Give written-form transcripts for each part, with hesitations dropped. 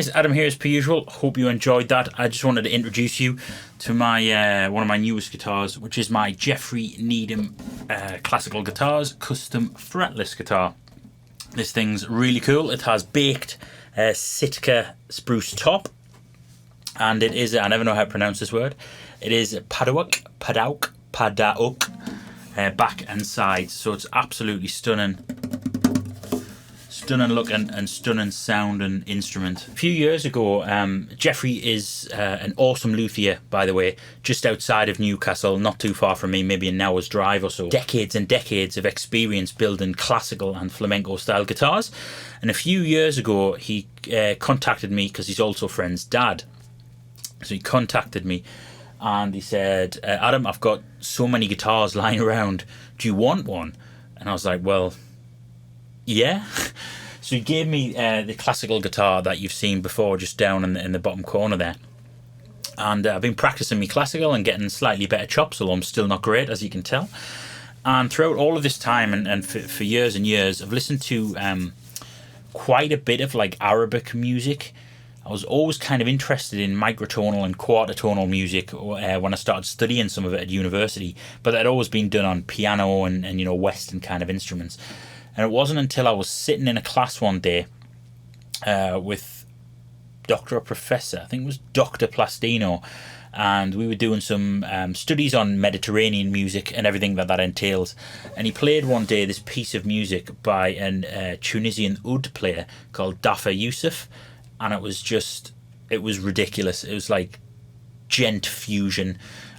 guys, Adam here as per usual. Hope you enjoyed that. I just wanted to introduce you to my one of my newest guitars, which is my Geoffrey Needham classical guitars custom fretless guitar. This thing's really cool. It has baked Sitka spruce top, and it is, I never know how to pronounce this word, it is Padauk, back and sides, so it's absolutely stunning looking and stunning sound and instrument. A few years ago, Geoffrey is an awesome luthier, by the way, just outside of Newcastle, not too far from me, maybe an hour's drive or so. Decades and decades of experience building classical and flamenco style guitars. And a few years ago, he contacted me because he's also a friend's dad. So he contacted me and he said, Adam, I've got so many guitars lying around. Do you want one? And I was like, well, yeah. So he gave me the classical guitar that you've seen before, just down in the bottom corner there. And I've been practicing me classical and getting slightly better chops, although I'm still not great, as you can tell. And throughout all of this time, and for years and years, I've listened to quite a bit of like Arabic music. I was always kind of interested in microtonal and quarter-tonal music when I started studying some of it at university, but that had always been done on piano and you know, Western kind of instruments. And it wasn't until I was sitting in a class one day with Dr. or Professor, I think it was Dr. Plastino, and we were doing some studies on Mediterranean music and everything that entails. And he played one day this piece of music by a Tunisian oud player called Dafa Youssef, and it was ridiculous. It was like gent fusion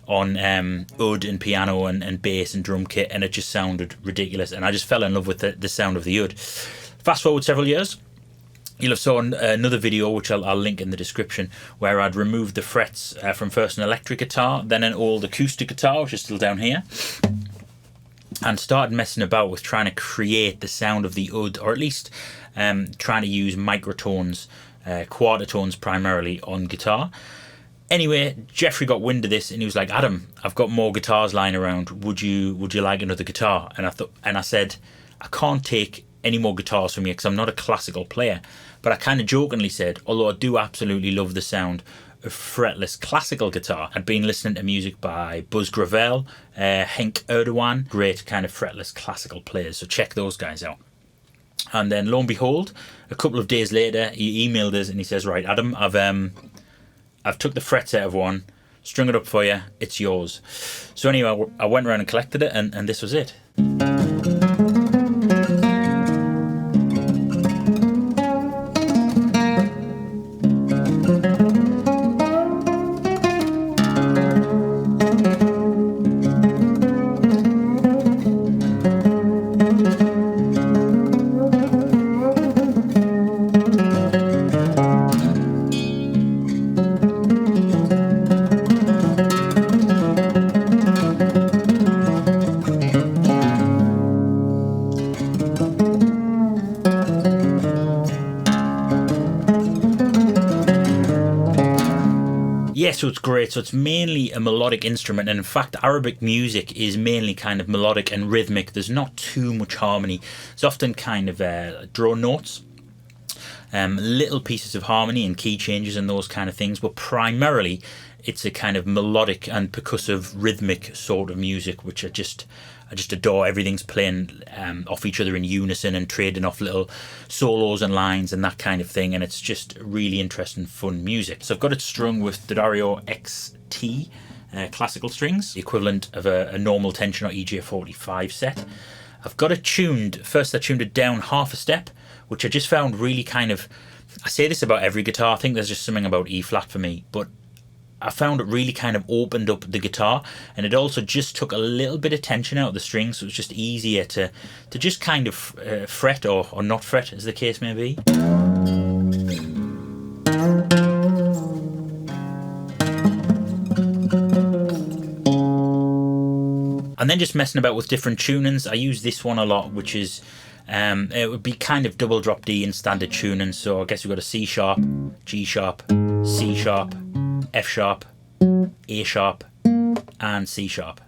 on oud and piano and bass and drum kit, and it just sounded ridiculous, and I just fell in love with the sound of the oud. Fast forward several years, you'll have saw another video which I'll link in the description, where I'd removed the frets from first an electric guitar, then an old acoustic guitar, which is still down here, and started messing about with trying to create the sound of the oud, or at least trying to use microtones, quarter tones primarily on guitar. Anyway, Geoffrey got wind of this and he was like, Adam, I've got more guitars lying around. Would you like another guitar? And I said, I can't take any more guitars from you because I'm not a classical player. But I kind of jokingly said, although I do absolutely love the sound of fretless classical guitar. I'd been listening to music by Buzz Gravel, Henk Erdogan, great kind of fretless classical players. So check those guys out. And then lo and behold, a couple of days later, he emailed us and he says, right, Adam, I've took the frets out of one, strung it up for you, it's yours. So anyway, I went around and collected it, and this was it. Yeah, so it's great. So it's mainly a melodic instrument, and in fact Arabic music is mainly kind of melodic and rhythmic. There's not too much harmony. It's often kind of drone notes, little pieces of harmony and key changes and those kind of things, but primarily it's a kind of melodic and percussive rhythmic sort of music, which I just adore. Everything's playing off each other in unison and trading off little solos and lines and that kind of thing, and it's just really interesting, fun music. So I've got it strung with D'Addario XT classical strings, the equivalent of a normal tension or EJ45 set. I've got it tuned, first I tuned it down half a step, which I just found really kind of, I say this about every guitar, I think there's just something about E flat for me, but I found it really kind of opened up the guitar, and it also just took a little bit of tension out of the strings, so it was just easier to just kind of fret or not fret, as the case may be. And then just messing about with different tunings. I use this one a lot, which is it would be kind of double drop D in standard tuning. So I guess we've got a C sharp, G sharp, C sharp, F sharp, A sharp, and C sharp.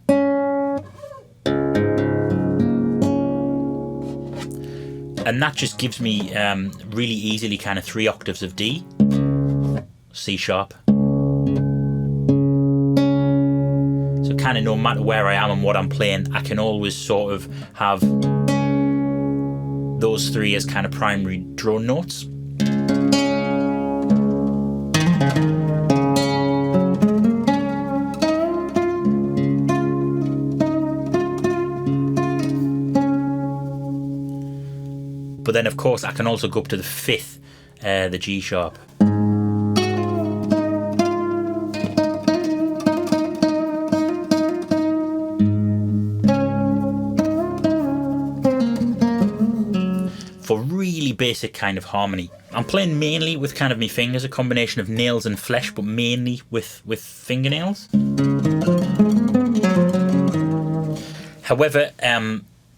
And that just gives me really easily kind of 3 octaves of D. C sharp. So kind of no matter where I am and what I'm playing, I can always sort of have those three as kind of primary drone notes. But then of course I can also go up to the fifth, the G sharp. For really basic kind of harmony. I'm playing mainly with kind of my fingers, a combination of nails and flesh, but mainly with fingernails. However,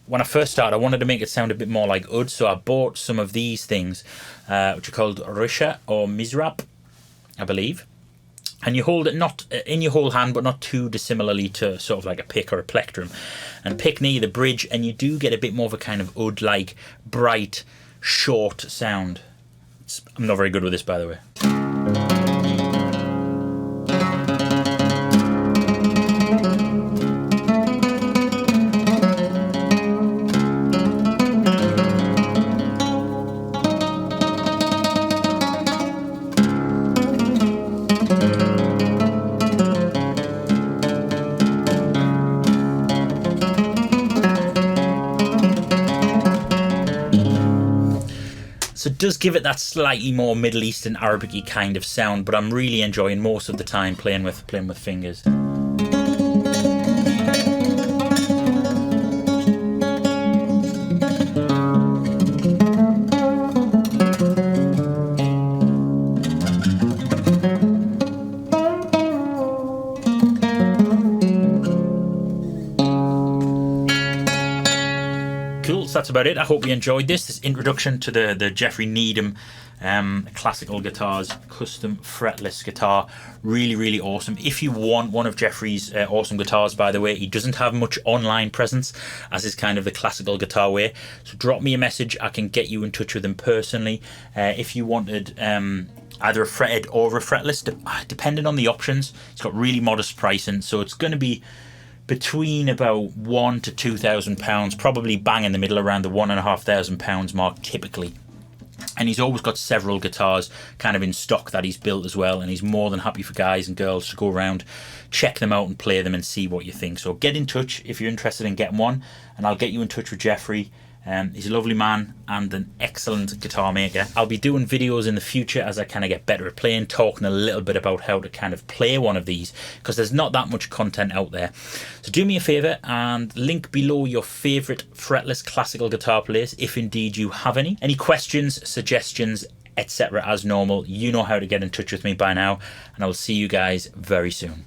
when I first started, I wanted to make it sound a bit more like oud, so I bought some of these things, which are called risha or mizrap, I believe. And you hold it not in your whole hand, but not too dissimilarly to sort of like a pick or a plectrum. And pick near the bridge, and you do get a bit more of a kind of oud-like, bright, short sound. I'm not very good with this, by the way. So it does give it that slightly more Middle Eastern Arabic-y kind of sound, but I'm really enjoying most of the time playing with fingers. Cool, so that's about it. I hope you enjoyed this introduction to the Geoffrey Needham classical guitars, custom fretless guitar. Really awesome. If you want one of Geoffrey's awesome guitars, by the way, he doesn't have much online presence, as is kind of the classical guitar way, so drop me a message. I can get you in touch with him personally. If you wanted either a fretted or a fretless, depending on the options. It's got really modest pricing, so it's going to be between about £1,000 to £2,000, probably bang in the middle around the £1,500 mark typically. And he's always got several guitars kind of in stock that he's built as well, and he's more than happy for guys and girls to go around, check them out and play them and see what you think. So get in touch if you're interested in getting one, and I'll get you in touch with Geoffrey. He's a lovely man and an excellent guitar maker. I'll be doing videos in the future as I kind of get better at playing, talking a little bit about how to kind of play one of these, because there's not that much content out there. So do me a favour and link below your favourite fretless classical guitar players, if indeed you have any. Any questions, suggestions, etc. as normal, you know how to get in touch with me by now, and I will see you guys very soon.